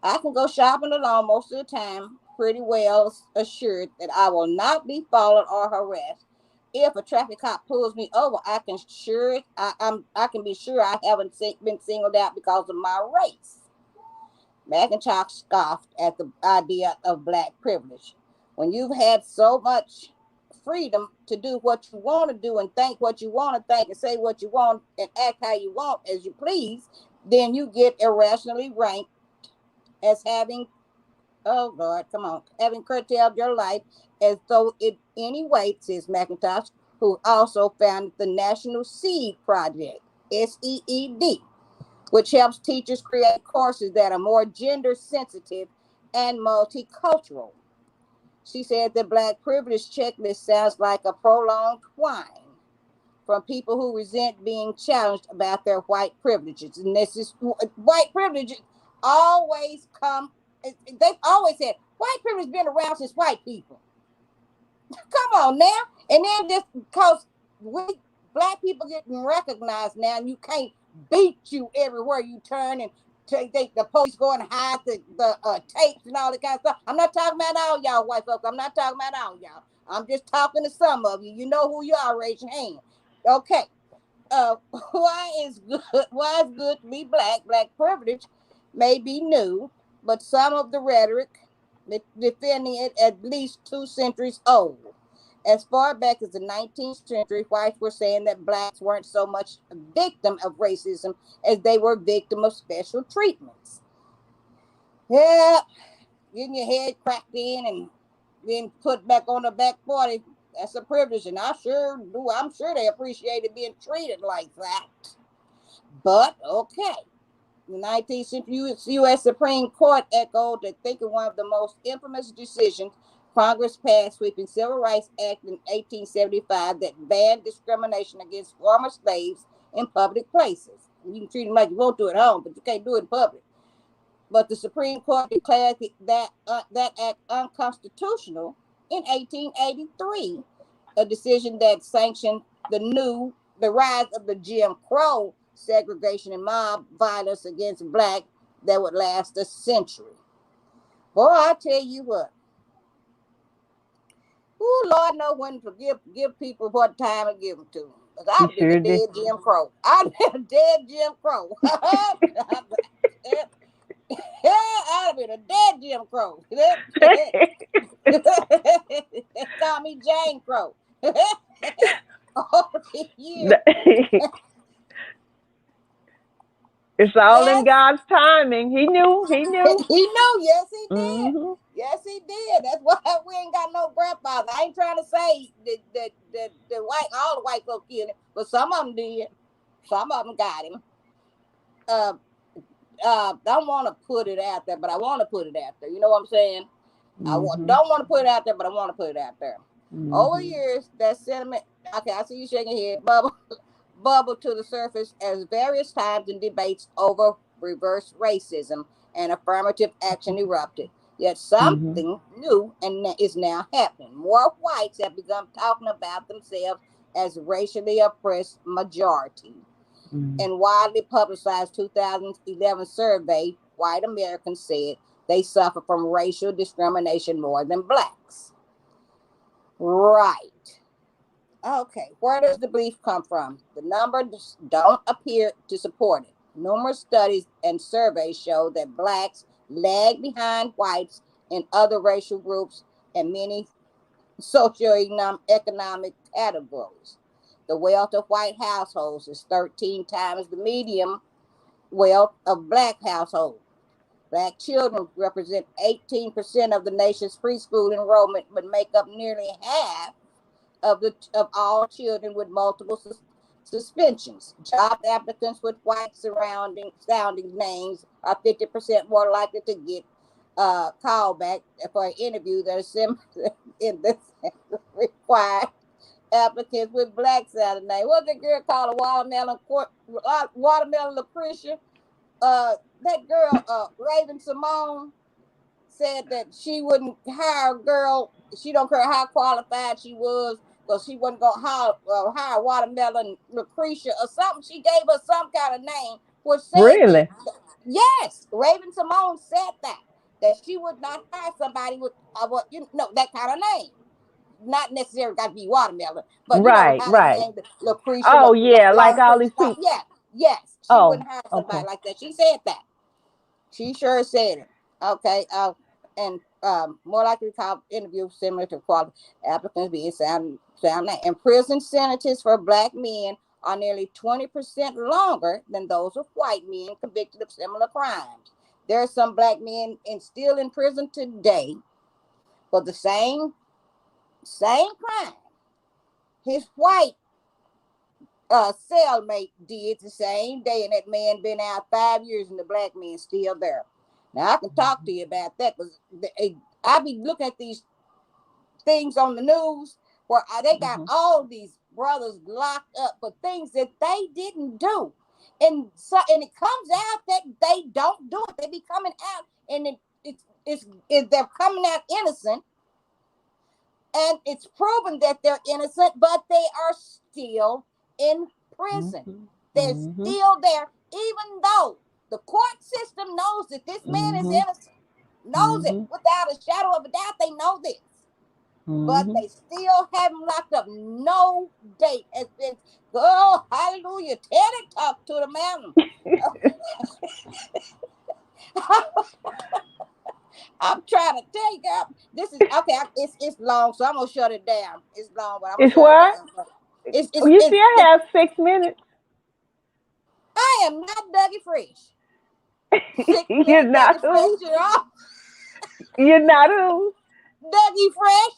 I can go shopping alone most of the time, pretty well assured that I will not be followed or harassed. If a traffic cop pulls me over, I can be sure I haven't been singled out because of my race. McIntosh scoffed at the idea of black privilege. When you've had so much freedom to do what you want to do and think what you want to think and say what you want and act how you want as you please, then you get irrationally ranked as having, oh Lord, come on, having curtailed your life as though it any way, says McIntosh, who also founded the National Seed Project, SEED, which helps teachers create courses that are more gender sensitive and multicultural. She said the black privilege checklist sounds like a prolonged whine from people who resent being challenged about their white privileges. And this is white privileges always come, they've always said white privilege been around since white people. Come on now. And then just because we black people getting recognized now, and you can't beat you everywhere you turn, and the police go and hide the tapes and all that kind of stuff. I'm not talking about all y'all white folks. I'm not talking about all y'all. I'm just talking to some of you. You know who you are. Raise your hand. Okay. Why is good to be black? Black privilege may be new, but some of the rhetoric defending it at least 2 centuries old. As far back as the 19th century, whites were saying that blacks weren't so much a victim of racism as they were victim of special treatments. Yeah, getting your head cracked in and being put back on the back 40, that's a privilege, and I sure do. I'm sure they appreciated being treated like that. But okay, the 19th century U.S. Supreme Court echoed the thinking one of the most infamous decisions Congress passed, sweeping Civil Rights Act in 1875 that banned discrimination against former slaves in public places. You can treat him like you want to at home, but you can't do it in public. But the Supreme Court declared that act unconstitutional in 1883, a decision that sanctioned the rise of the Jim Crow segregation and mob violence against black that would last a century. Boy, I tell you what. Oh, Lord knows when to give people what time to give them to them. Because You I've been a sure did. dead Jim Crow. I've been a dead Jim Crow. I'd have been a dead Jim Crow. Call me Jane Crow. All these years. It's all in Yes, God's timing. He knew. He knew. he knew. Yes, he did. Hmm. Yes, he did. That's why we ain't got no grandfather. I ain't trying to say that all the white folks killed him, but some of them did. Some of them got him. Uh, don't want to put it out there, but I want to put it out there. You know what I'm saying? Mm-hmm. Don't want to put it out there, but I want to put it out there. Mm-hmm. Over the years, that sentiment, okay, I see you shaking your head, bubble to the surface as various times in debates over reverse racism and affirmative action erupted. Yet Mm-hmm. something new and is now happening. More whites have begun talking about themselves as racially oppressed majority. Mm-hmm. In widely publicized 2011 survey, white Americans said they suffer from racial discrimination more than blacks. Right. Okay, where does the belief come from? The numbers don't appear to support it. Numerous studies and surveys show that blacks lag behind whites in other racial groups and many socioeconomic categories. The wealth of white households is 13 times the median wealth of black households. Black children represent 18% of the nation's preschool enrollment, but make up nearly half of all children with multiple suspensions. Job applicants with white sounding names are 50% more likely to get called back for an interview than in the required applicants with black sounding names. What's the girl called a watermelon Lucretia? That girl, Raven Simone, said that she wouldn't hire a girl. She don't care how qualified she was, because she wasn't gonna hire Watermelon Lucretia or something. She gave her some kind of name, which said Really? yes, Raven Simone said that she would not hire somebody with that kind of name. Not necessarily got to be watermelon, but Right. how they Right. named Lucretia, Oh yeah, like all these Lucretia. people. Yeah, yes, she Oh. wouldn't hire somebody Okay. like that. She said that. She sure said it. Okay. And more likely to call interview similar to quality applicants being sound. And prison sentences for black men are nearly 20% longer than those of white men convicted of similar crimes. There are some black men still in prison today for the same crime. His white cellmate did the same day, and that man been out 5 years, and the black man still there. Now I can talk to you about that, because I be looking at these things on the news where they got Mm-hmm. all these brothers locked up for things that they didn't do, and it comes out that they don't do it. They be coming out, and they're coming out innocent, and it's proven that they're innocent, but they are still in prison. Mm-hmm. They're Mm-hmm. still there, even though the court system knows that this man is Mm-hmm. innocent, knows it Mm-hmm. without a shadow of a doubt. They know this, but Mm-hmm. they still have him locked up. No date has been. Oh, hallelujah! Teddy talk to the mountain. I'm trying to tell you, God, this is okay. It's long, so I'm gonna shut it down. It's long, but I'm gonna It's shut it what? down. You still have 6 minutes. I am not Dougie Fresh. Six You're minutes, not Dougie Fresh. who? You're off. You're not who? Dougie Fresh.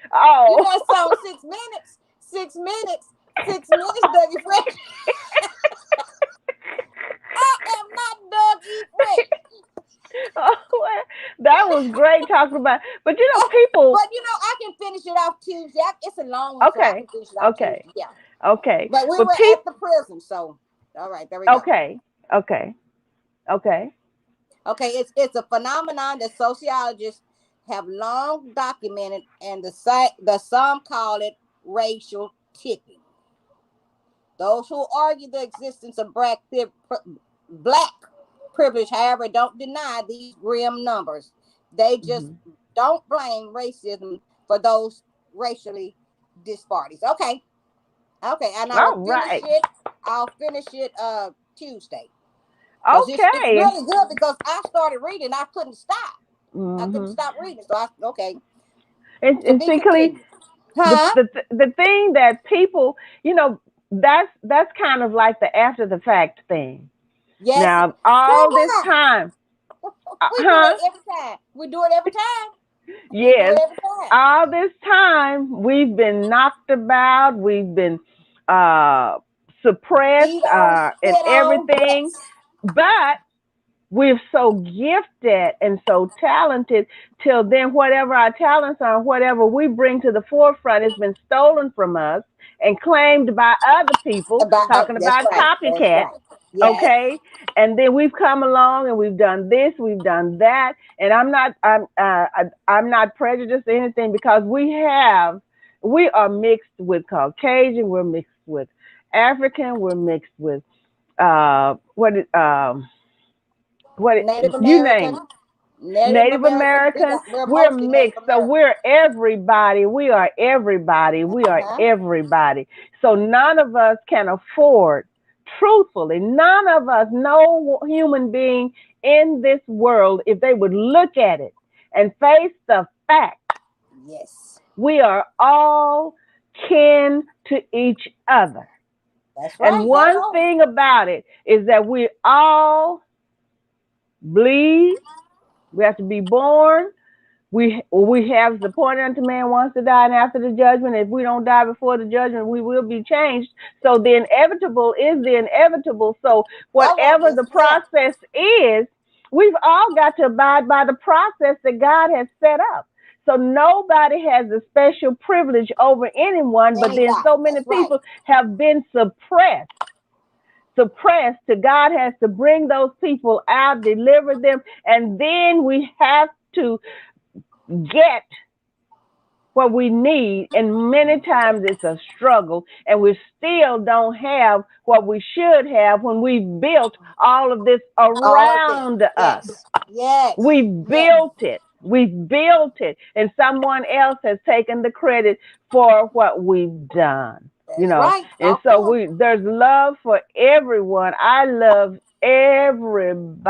You know Oh. that song, 6 minutes. 6 minutes. 6 minutes, Dougie Fresh. I am not Dougie Fresh. Oh, well, that was great talking about. But people. But I can finish it off Tuesday. It's a long one, so I Okay. can finish it off Okay. Tuesday. Yeah. Okay. But we But were people. at the prison, so. All right, there we go. Okay. Okay. Okay. Okay, it's a phenomenon that sociologists have long documented, and the some call it racial tipping. Those who argue the existence of black privilege, however, don't deny these grim numbers. They just Mhm. don't blame racism for those racially disparities. Okay, okay, and I will All finish right. it. I'll finish it Tuesday because it's Okay. really good because I started reading. I couldn't stop. I couldn't Mhm. stop reading. So I okay to And be see, Clee, continued. Huh? the thing that people, that's kind of like the after the fact thing. Yes. Now, So all this what? time, We do huh? it every time. We do it every time. We do Yes, it every time. all this time we've been knocked about, we've been uh, suppressed, Beat on, and spit on. everything, Yes. but we're so gifted and so talented till then whatever our talents are, whatever we bring to the forefront has been stolen from us and claimed by other people, About talking that's about right. That's copycat. right. Yes. Okay, and then we've come along and we've done this, we've done that, and I'm not prejudiced or anything because we are mixed with Caucasian, we're mixed with African, we're mixed with what Native you name American. it. Native Native American. American, We're we're mostly Native mixed. So American. we're everybody. We are everybody. We Uh are huh. everybody. So none of us can afford, truthfully, none of us, no human being in this world, if they would look at it and face the fact, Yes. we are all kin to each other. That's And right. one Hello. thing about it is that we all bleed. We have to be born. We have the point unto man wants to die, and after the judgment, if we don't die before the judgment, we will be changed. So the inevitable is the inevitable. So All right. whatever Yes, the ma'am. process is, we've all got to abide by the process that God has set up. So nobody has a special privilege over anyone, but then Anybody. so many That's right. people have been suppressed to God has to bring those people out, deliver them, and then we have to get what we need. And many times it's a struggle, and we still don't have what we should have when we built all of this All of this. around us. Yes. Yes. We Yes. built it. We built it, and someone else has taken the credit for what we've done. That's right. And Talk to so him. there's love for everyone. I love everybody,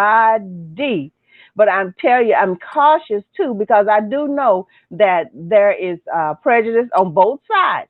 but I'm telling you, I'm cautious too because I do know that there is prejudice on both sides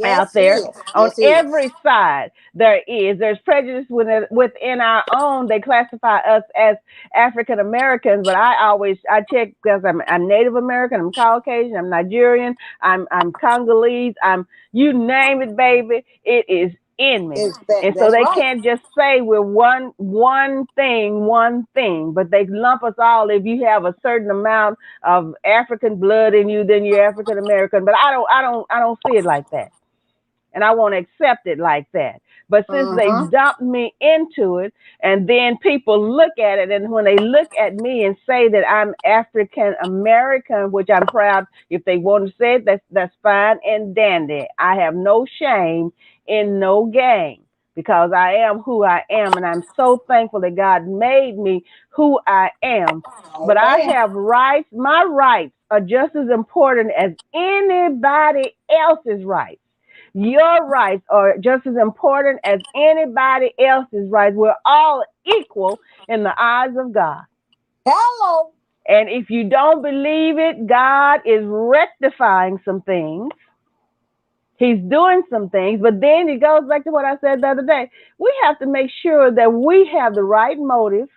out Yes, there. is. On Yes, is. every side, there's prejudice within our own. They classify us as African Americans, but I check because I'm Native American, I'm Caucasian, I'm Nigerian, I'm Congolese, I'm you name it, baby, it is in me. Is that And so that's they right. can't just say we're one thing, but they lump us all. If you have a certain amount of African blood in you, then you're African American. But I don't see it like that, and I won't accept it like that. But since they Mm-hmm. dumped me into it, and then people look at it, and when they look at me and say that I'm African American, which I'm proud, if they want to say it, that's fine and dandy. I have no shame in no game because I am who I am, and I'm so thankful that God made me who I am. But I Amen. have rights. My rights are just as important as anybody else's rights. Your rights are just as important as anybody else's rights. We're all equal in the eyes of God. Hello. And if you don't believe it, God is rectifying some things. He's doing some things, but then it goes back to what I said the other day. We have to make sure that we have the right motive.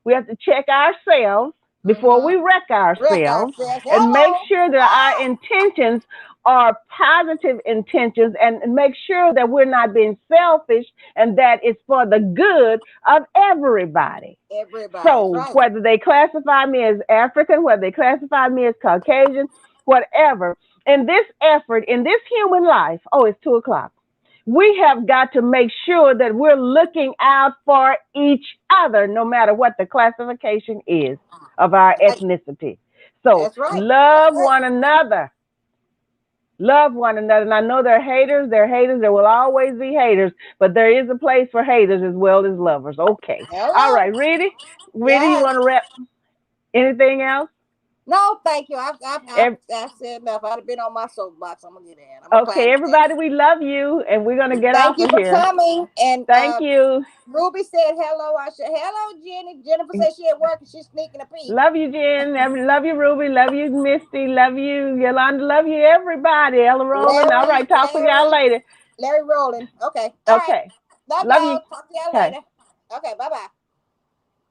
We have to check ourselves before Mm-hmm. we wreck Wreck ourselves ourselves. and make Hello. sure that our Ah. intentions are positive intentions and make sure that we're not being selfish and that it's for the good of everybody. Everybody. That's So right. whether they classify me as African, whether they classify me as Caucasian, whatever, in this effort, in this human life, oh, it's 2 o'clock. we have got to make sure that we're looking out for each other, no matter what the classification is of our Right. ethnicity. So That's right. That's love right. one another. Love one another. And I know there are haters, there are haters, there will always be haters, but there is a place for haters as well as lovers. Okay. All Hello. right, Reedy. Reedy, you Yeah. want to rep anything else? No, thank you. Ev- I've said enough. I've been on my soapbox. I'm gonna get in. I'm gonna Okay, climb down. everybody, we love you, and we're going to get Thank off you of for here. coming. And Thank you. Ruby said hello. I said hello, Jenny. Jennifer said she at work and she's sneaking a peek. Love you, Jen. Love you, Ruby. Love you, Misty. Love you, Yolanda. Love you, everybody. Ella Roland. All Larry, right, talk to y'all later. Larry Rolling. Okay. All right. Okay. Love Love you. y'all. Talk to y'all Okay. later. Okay. Bye bye.